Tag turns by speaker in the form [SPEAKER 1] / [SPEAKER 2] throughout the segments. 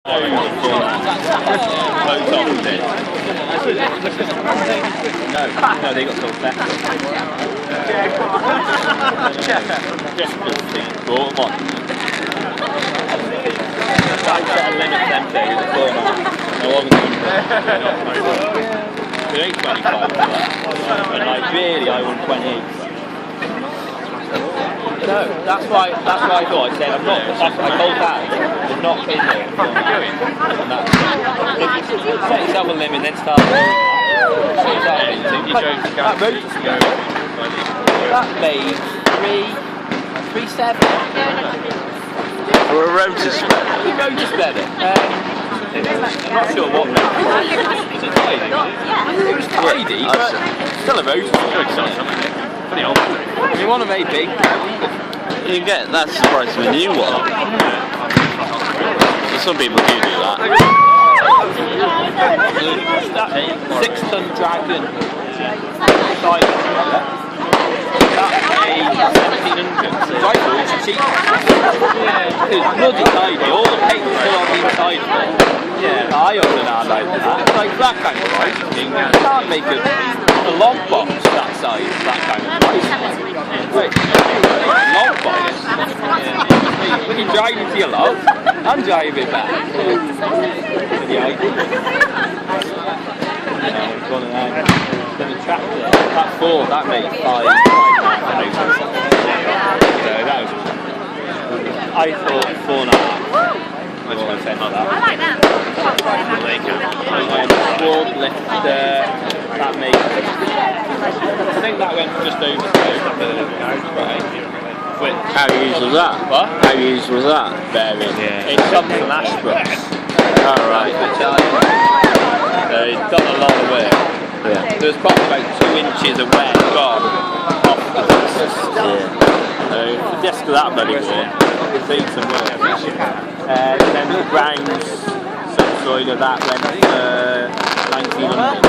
[SPEAKER 1] No, they got so better. Just because they brought them on. I set a limit them days at 4 months. No longer than it ain't 25 for that. And like really I won 28. No, that's why I thought I said I'm not. I told Dad I'm not in there. Set yourself a limit, then start. That road that made 3.7.
[SPEAKER 2] Or a rotor spread.
[SPEAKER 1] The rotor spreader. I'm not sure what made it. Was it tidy? It was tidy, but still a rotor spreader. You want to make big?
[SPEAKER 2] You get that's the price of a new one. So some people do that.
[SPEAKER 1] That 6-ton Dragon. That's a 1700. So I thought it was cheap. Yeah, it's bloody tidy. All the paint's still on the inside of it. Yeah, I own an R like that. It's like that kind of price. You can't make a log box that size, that kind of price. Wait, log box? When you drive into your log, and drive it back. Yeah, one of them. Then the tractor, that Ford, that made 5,000. So that was. I thought 4.5. I just want to say not that.
[SPEAKER 3] I like that.
[SPEAKER 1] Ford lifter, that made. I think that went just over
[SPEAKER 2] How used was that?
[SPEAKER 1] What?
[SPEAKER 2] How used was that?
[SPEAKER 1] Very. Yeah. It's come from Ashbrook.
[SPEAKER 2] Alright.
[SPEAKER 1] So it's done a lot of work.
[SPEAKER 2] Yeah.
[SPEAKER 1] There's probably about 2 inches of wear gone off the disc.
[SPEAKER 2] Yeah.
[SPEAKER 1] So the disc of that bloody one, it's seen some work. And then the Brown's subsoil of that went for 1,900.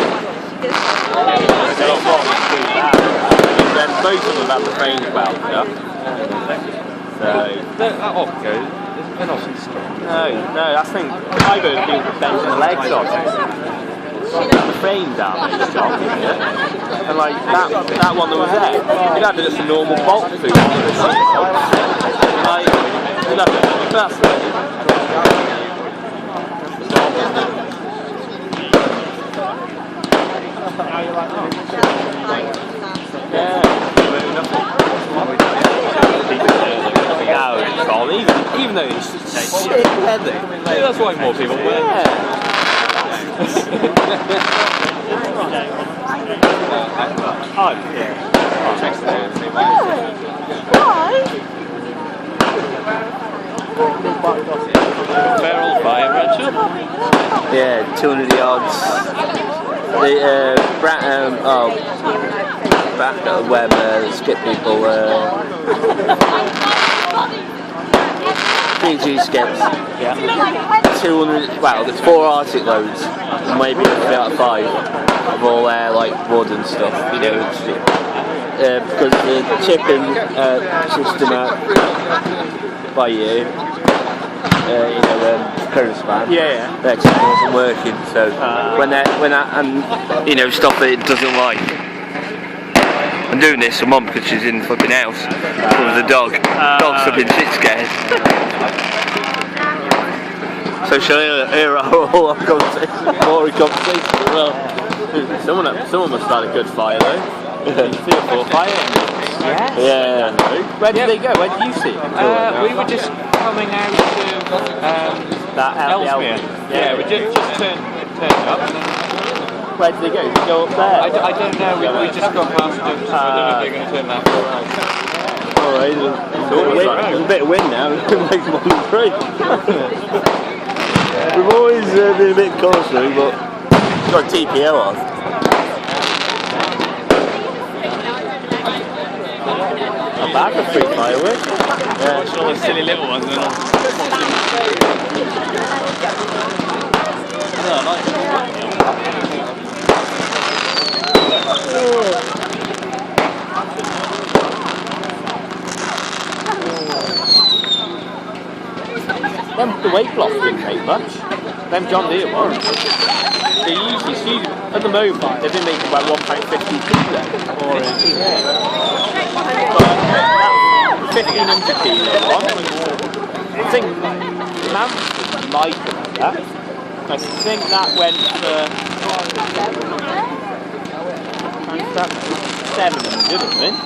[SPEAKER 1] Then both of them have the frames welded up. So
[SPEAKER 4] That off goes. They're not so strong.
[SPEAKER 1] no, that's the thing. I've heard people bending the legs off. The frame down there, and like that one that was there, it had just a normal bolt through. Like nothing. That's even though it's shit heavy.
[SPEAKER 4] That's why more people wear it. Feral fire rancher?
[SPEAKER 2] Yeah, 200 yards. The web skip people PG skips.
[SPEAKER 1] Yeah.
[SPEAKER 2] 200. Well, there's 4 Arctic loads, and maybe 3 out of 5 of all their like wood and stuff. You know, because the chipping system out by you. Curvespan.
[SPEAKER 1] Yeah.
[SPEAKER 2] Their chipping wasn't working, so when that and stuff that it doesn't like. I'm doing this for Mum because she's in the flipping house with the dog. Dog's flipping shit scared. So she'll hear all our conversation, boring conversation as well.
[SPEAKER 1] Someone must have had a good fire though. 3 or 4 fire engines.
[SPEAKER 2] Yeah.
[SPEAKER 1] Where did they go? Where did you see it?
[SPEAKER 4] We were just coming out to
[SPEAKER 1] That
[SPEAKER 4] Ellesmere. Yeah, we just turned up. And then
[SPEAKER 1] where did they go? Did they go up there?
[SPEAKER 4] I don't know. We just got past them. So I don't know if they're going to turn left or right.
[SPEAKER 2] Alright, there's a bit of wind now. It makes more than 3. We've always been a bit costly, but it's got TPO on.
[SPEAKER 1] Not bad for free fireworks.
[SPEAKER 4] Yeah, it's all the silly little ones. And all.
[SPEAKER 1] No, nice. The weight loss didn't make much. Them John Deere ones. They usually see at the moment they've been making about £1.50 a kilo. But 1,500 kilo one. I think Manston might have that. I think that went for 700, I think.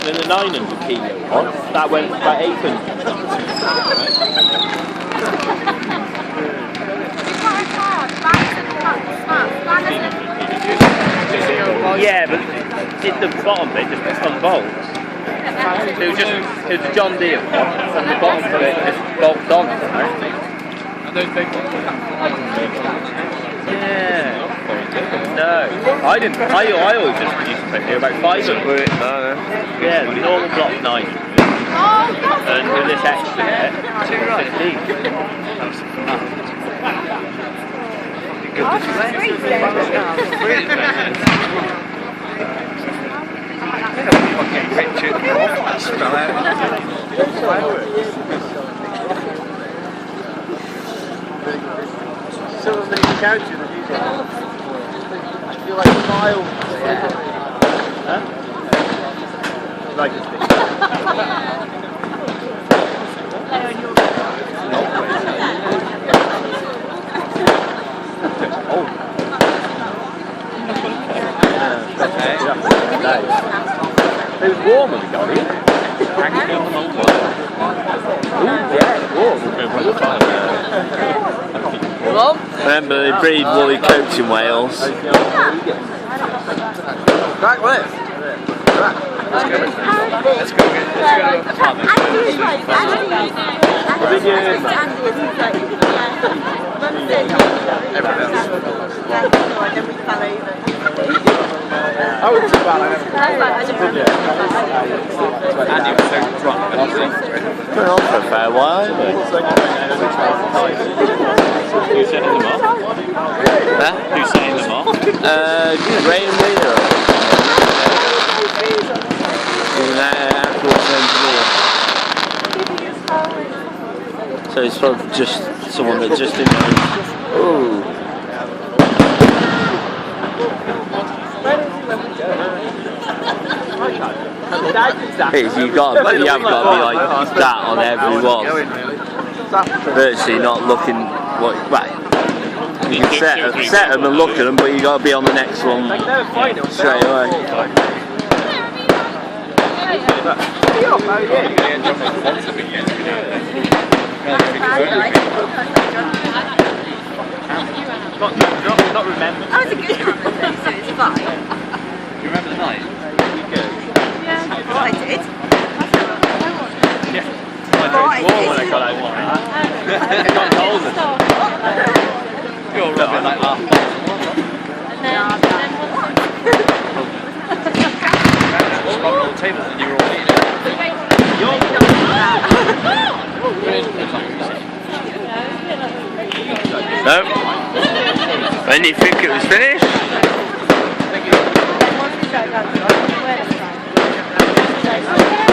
[SPEAKER 1] And then the 900 kilo one, that went for about 800. Yeah, but it's the bottom bit just puts on bolts. It was a John Deere one, and the bottom bit just bolts on. Right?
[SPEAKER 4] And those big ones.
[SPEAKER 1] Yeah. No, I didn't. I always just used to put here about 500. Yeah, the normal block 9. And with this extra bit, 15.
[SPEAKER 2] Some of the couches are using. I feel like miles.
[SPEAKER 1] Huh? Like this. It was warm when we got here.
[SPEAKER 2] Remember, they breed woolly coats in Wales.
[SPEAKER 3] Right, where?
[SPEAKER 4] Let's go.
[SPEAKER 3] I wouldn't say bad,
[SPEAKER 4] Andy was so drunk and
[SPEAKER 2] Been on for a fair while, haven't
[SPEAKER 1] Who's setting them off?
[SPEAKER 2] Huh?
[SPEAKER 1] Who's setting them off?
[SPEAKER 2] Ray and Wheeler. He's an outdoors engineer. So it's probably just someone that just didn't know. Ooh. You have got to be like that on every one. Virtually not looking what. Right. You can set them and look at them, but you got to be on the next one straight away.
[SPEAKER 1] Not remember.
[SPEAKER 5] That was a good conversation, so it's fine.
[SPEAKER 4] you remember the night?
[SPEAKER 5] What I did.
[SPEAKER 1] Yeah. It was warm when I got out. It got colder.
[SPEAKER 4] You're rubbing like that. On the table and you were all eating
[SPEAKER 2] No. When do you think it was finished?
[SPEAKER 5] Where's